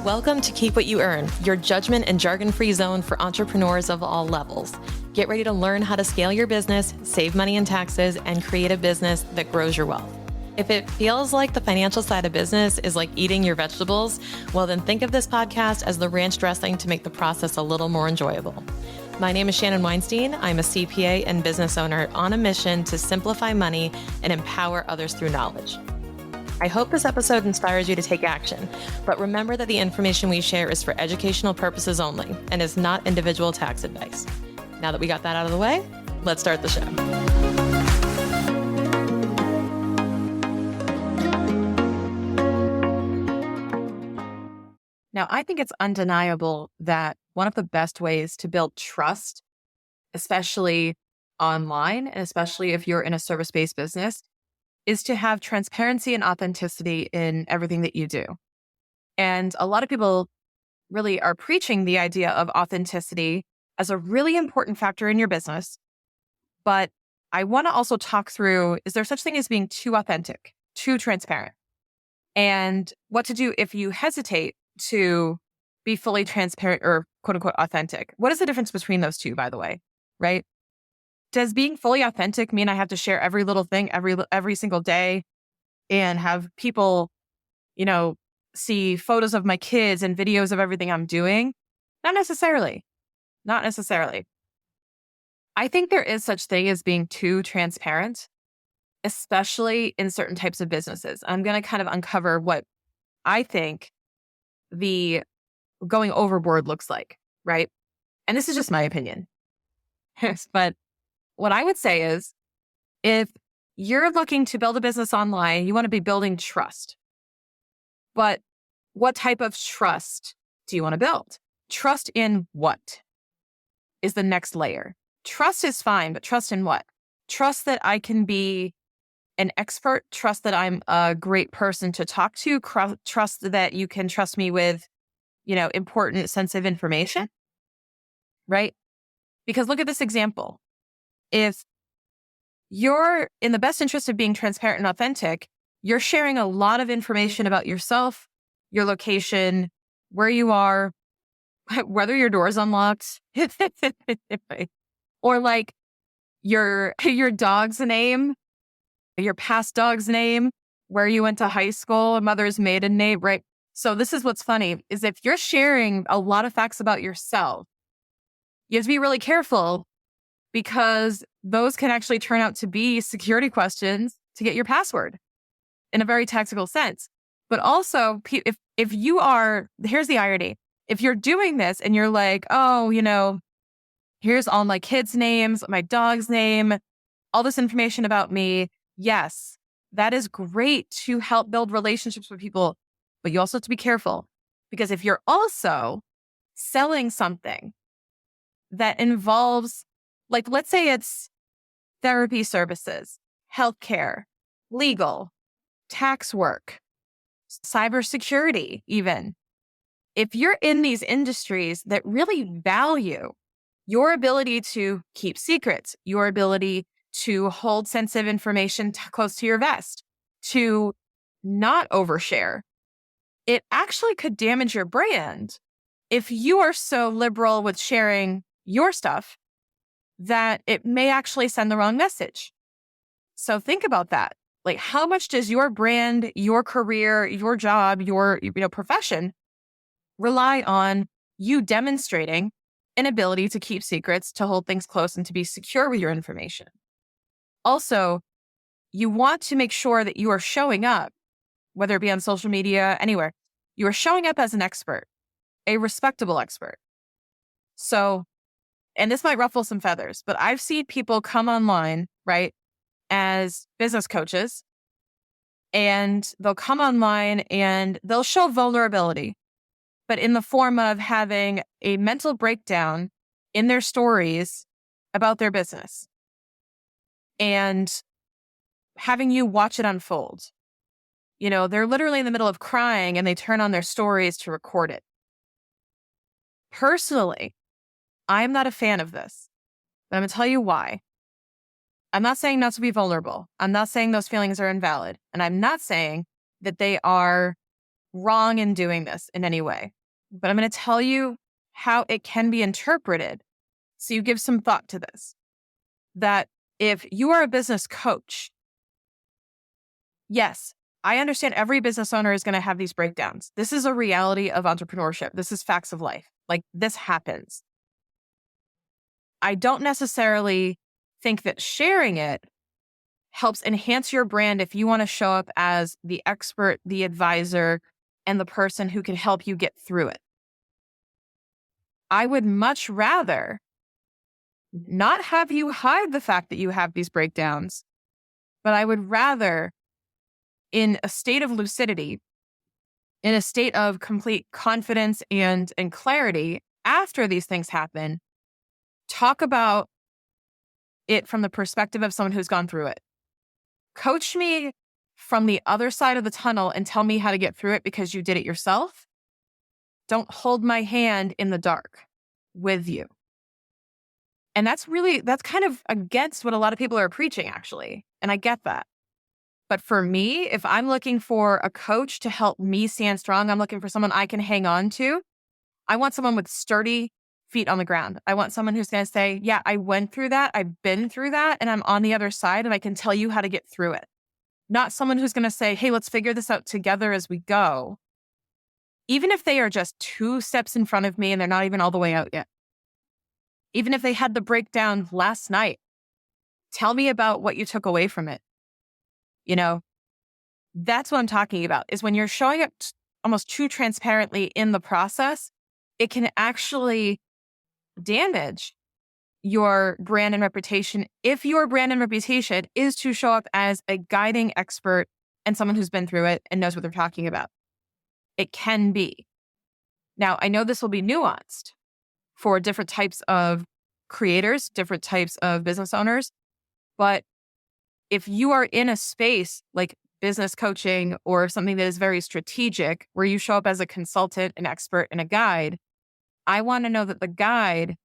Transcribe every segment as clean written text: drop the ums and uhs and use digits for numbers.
Welcome to Keep What You Earn, your judgment and jargon-free zone for entrepreneurs of all levels. Get ready to learn how to scale your business, save money in taxes, and create a business that grows your wealth. If it feels like the financial side of business is like eating your vegetables, well then think of this podcast as the ranch dressing to make the process a little more enjoyable. My name is Shannon Weinstein. I'm a CPA and business owner on a mission to simplify money and empower others through knowledge. I hope this episode inspires you to take action, but remember that the information we share is for educational purposes only and is not individual tax advice. Now that we got that out of the way, let's start the show. Now, I think it's undeniable that one of the best ways to build trust, especially online, and especially if you're in a service-based business, is to have transparency and authenticity in everything that you do. And a lot of people really are preaching the idea of authenticity as a really important factor in your business. But I want to also talk through, is there such thing as being too authentic, too transparent? And what to do if you hesitate to be fully transparent or quote unquote authentic. What is the difference between those two, by the way, right? Does being fully authentic mean I have to share every little thing every single day and have people, see photos of my kids and videos of everything I'm doing? Not necessarily. Not necessarily. I think there is such thing as being too transparent, especially in certain types of businesses. I'm going to kind of uncover what I think the going overboard looks like, right? And this is just my opinion. But what I would say is, if you're looking to build a business online, you want to be building trust. But what type of trust do you want to build? Trust in what is the next layer? Trust is fine, but trust in what? Trust that I can be an expert, trust that I'm a great person to talk to, trust that you can trust me with, important sensitive information, right? Because look at this example. If you're in the best interest of being transparent and authentic, you're sharing a lot of information about yourself, your location, where you are, whether your door is unlocked, or like your dog's name, your past dog's name, where you went to high school, mother's maiden name, right? So this is what's funny, is if you're sharing a lot of facts about yourself, you have to be really careful, because those can actually turn out to be security questions to get your password in a very tactical sense. But also, if you are, here's the irony. If you're doing this and you're like, oh, here's all my kids' names, my dog's name, all this information about me. Yes, that is great to help build relationships with people. But you also have to be careful, because if you're also selling something that involves, like, let's say it's therapy services, healthcare, legal, tax work, cybersecurity, even. If you're in these industries that really value your ability to keep secrets, your ability to hold sensitive information close to your vest, to not overshare, it actually could damage your brand if you are so liberal with sharing your stuff that it may actually send the wrong message. So think about that. Like, how much does your brand, your career, your job, your profession rely on you demonstrating an ability to keep secrets, to hold things close, and to be secure with your information? Also, you want to make sure that you are showing up, whether it be on social media, anywhere, you are showing up as an expert, a respectable expert. So, and this might ruffle some feathers, but I've seen people come online, right, as business coaches, and they'll come online and they'll show vulnerability, but in the form of having a mental breakdown in their stories about their business and having you watch it unfold. They're literally in the middle of crying and they turn on their stories to record it. Personally, I'm not a fan of this, but I'm going to tell you why. I'm not saying not to be vulnerable. I'm not saying those feelings are invalid. And I'm not saying that they are wrong in doing this in any way. but I'm going to tell you how it can be interpreted. So you give some thought to this, that if you are a business coach, yes, I understand every business owner is going to have these breakdowns. This is a reality of entrepreneurship. This is facts of life. Like, this happens. I don't necessarily think that sharing it helps enhance your brand if you want to show up as the expert, the advisor, and the person who can help you get through it. I would much rather not have you hide the fact that you have these breakdowns, but I would rather, in a state of lucidity, in a state of complete confidence and clarity after these things happen, talk about it from the perspective of someone who's gone through it. Coach me from the other side of the tunnel and tell me how to get through it because you did it yourself. Don't hold my hand in the dark with you. And that's kind of against what a lot of people are preaching, actually. And I get that. But for me, if I'm looking for a coach to help me stand strong, I'm looking for someone I can hang on to. I want someone with sturdy feet on the ground. I want someone who's going to say, yeah, I went through that. I've been through that. And I'm on the other side and I can tell you how to get through it. Not someone who's going to say, hey, let's figure this out together as we go. Even if they are just 2 steps in front of me and they're not even all the way out yet. Even if they had the breakdown last night, tell me about what you took away from it. You know, that's what I'm talking about, is when you're showing up almost too transparently in the process, it can actually damage your brand and reputation if your brand and reputation is to show up as a guiding expert and someone who's been through it and knows what they're talking about. It can be. Now, I know this will be nuanced for different types of creators, different types of business owners, but if you are in a space like business coaching or something that is very strategic, where you show up as a consultant, an expert, and a guide, I want to know that the guide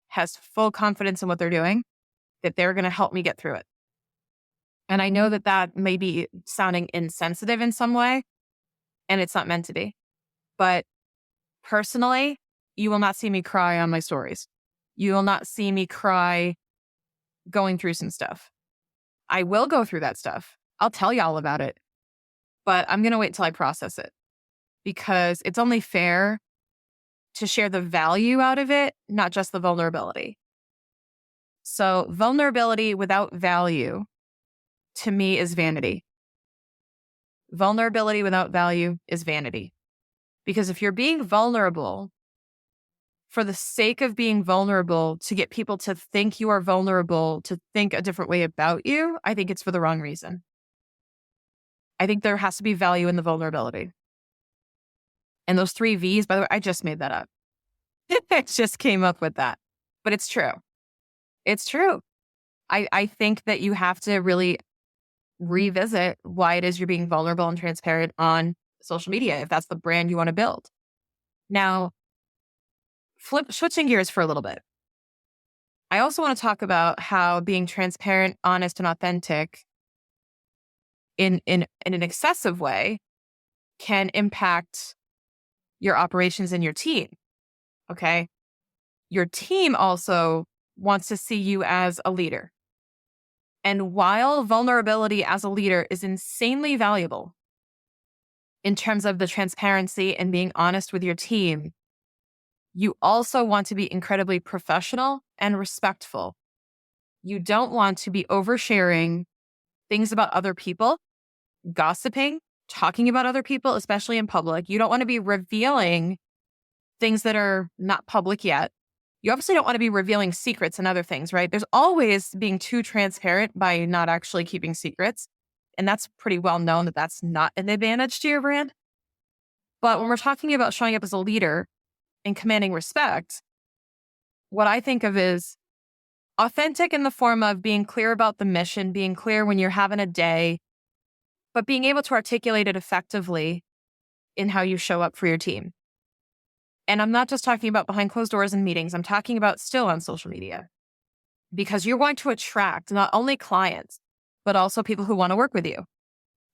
has full confidence in what they're doing, that they're going to help me get through it. And I know that that may be sounding insensitive in some way, and it's not meant to be. But personally, you will not see me cry on my stories. You will not see me cry going through some stuff. I will go through that stuff. I'll tell you all about it. But I'm going to wait till I process it, because it's only fair to share the value out of it, not just the vulnerability. So vulnerability without value, to me, is vanity. Vulnerability without value is vanity. Because if you're being vulnerable for the sake of being vulnerable to get people to think you are vulnerable, to think a different way about you, I think it's for the wrong reason. I think there has to be value in the vulnerability. And those 3 V's, by the way, I just made that up. I just came up with that. But it's true. It's true. I think that you have to really revisit why it is you're being vulnerable and transparent on social media, if that's the brand you want to build. Now, switching gears for a little bit. I also want to talk about how being transparent, honest, and authentic in an excessive way can impact your operations and your team. Okay. Your team also wants to see you as a leader. And while vulnerability as a leader is insanely valuable in terms of the transparency and being honest with your team, you also want to be incredibly professional and respectful. You don't want to be oversharing things about other people, gossiping, talking about other people, especially in public. You don't want to be revealing things that are not public yet. You obviously don't want to be revealing secrets and other things, right? There's always being too transparent by not actually keeping secrets. And that's pretty well known that that's not an advantage to your brand. But when we're talking about showing up as a leader and commanding respect, what I think of is authentic in the form of being clear about the mission, being clear when you're having a day, but being able to articulate it effectively in how you show up for your team. And I'm not just talking about behind closed doors and meetings. I'm talking about still on social media, because you're going to attract not only clients, but also people who want to work with you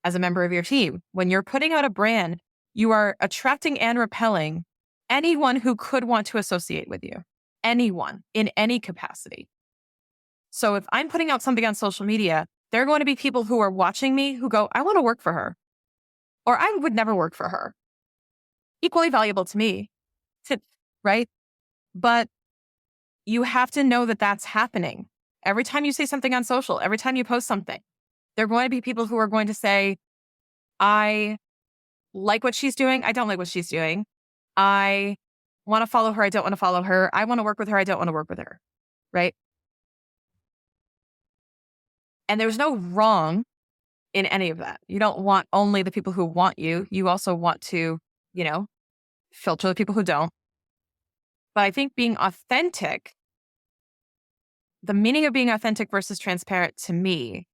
as a member of your team. When you're putting out a brand, you are attracting and repelling anyone who could want to associate with you, anyone in any capacity. So if I'm putting out something on social media, there are going to be people who are watching me who go, I want to work for her, or I would never work for her. Equally valuable to me, right? But you have to know that that's happening. Every time you say something on social, every time you post something, there are going to be people who are going to say, I like what she's doing. I don't like what she's doing. I want to follow her. I don't want to follow her. I want to work with her. I don't want to work with her. Right? And there's no wrong in any of that. You don't want only the people who want you. You also want to, filter the people who don't. But I think being authentic, the meaning of being authentic versus transparent to me,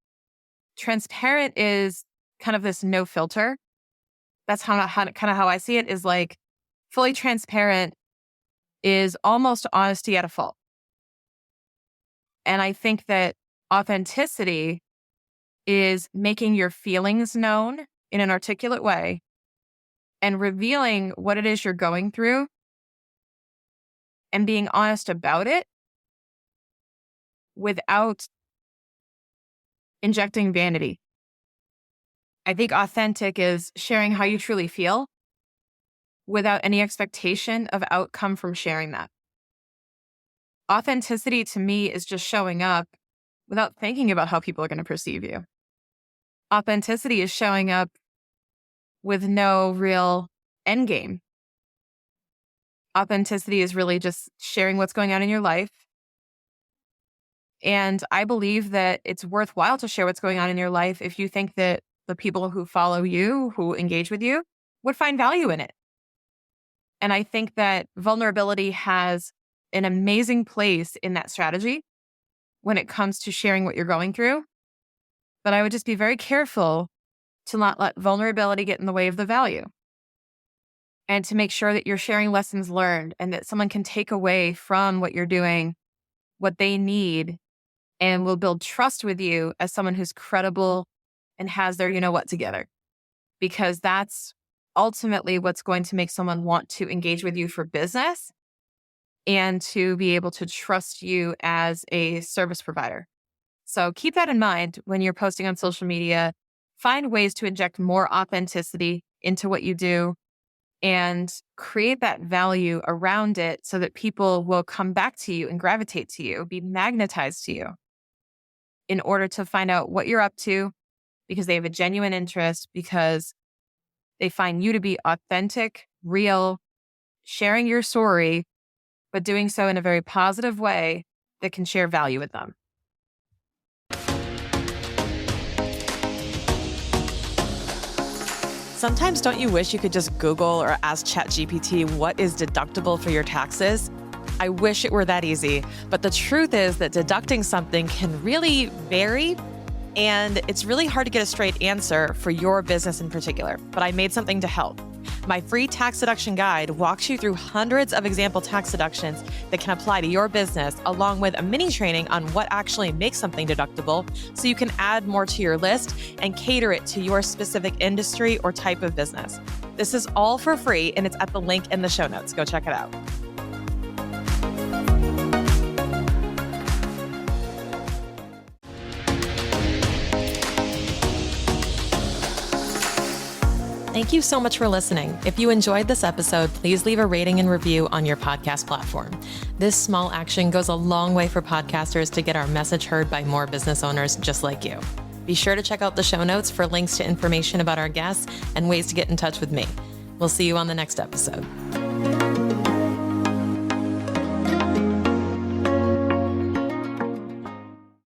transparent is kind of this no filter. That's how I see it, is like fully transparent is almost honesty at a fault. And I think that authenticity is making your feelings known in an articulate way and revealing what it is you're going through and being honest about it without injecting vanity. I think authentic is sharing how you truly feel without any expectation of outcome from sharing that. Authenticity to me is just showing up without thinking about how people are going to perceive you. Authenticity is showing up with no real end game. Authenticity is really just sharing what's going on in your life. And I believe that it's worthwhile to share what's going on in your life if you think that the people who follow you, who engage with you, would find value in it. And I think that vulnerability has an amazing place in that strategy when it comes to sharing what you're going through. But I would just be very careful to not let vulnerability get in the way of the value. And to make sure that you're sharing lessons learned and that someone can take away from what you're doing what they need and will build trust with you as someone who's credible and has their you-know-what together. Because that's ultimately what's going to make someone want to engage with you for business and to be able to trust you as a service provider. So keep that in mind when you're posting on social media. Find ways to inject more authenticity into what you do and create that value around it so that people will come back to you and gravitate to you, be magnetized to you in order to find out what you're up to because they have a genuine interest, because they find you to be authentic, real, sharing your story, but doing so in a very positive way that can share value with them. Sometimes don't you wish you could just Google or ask ChatGPT what is deductible for your taxes? I wish it were that easy, but the truth is that deducting something can really vary, and it's really hard to get a straight answer for your business in particular, but I made something to help. My free tax deduction guide walks you through hundreds of example tax deductions that can apply to your business, along with a mini training on what actually makes something deductible so you can add more to your list and cater it to your specific industry or type of business. This is all for free, and it's at the link in the show notes. Go check it out. Thank you so much for listening. If you enjoyed this episode, please leave a rating and review on your podcast platform. This small action goes a long way for podcasters to get our message heard by more business owners just like you. Be sure to check out the show notes for links to information about our guests and ways to get in touch with me. We'll see you on the next episode.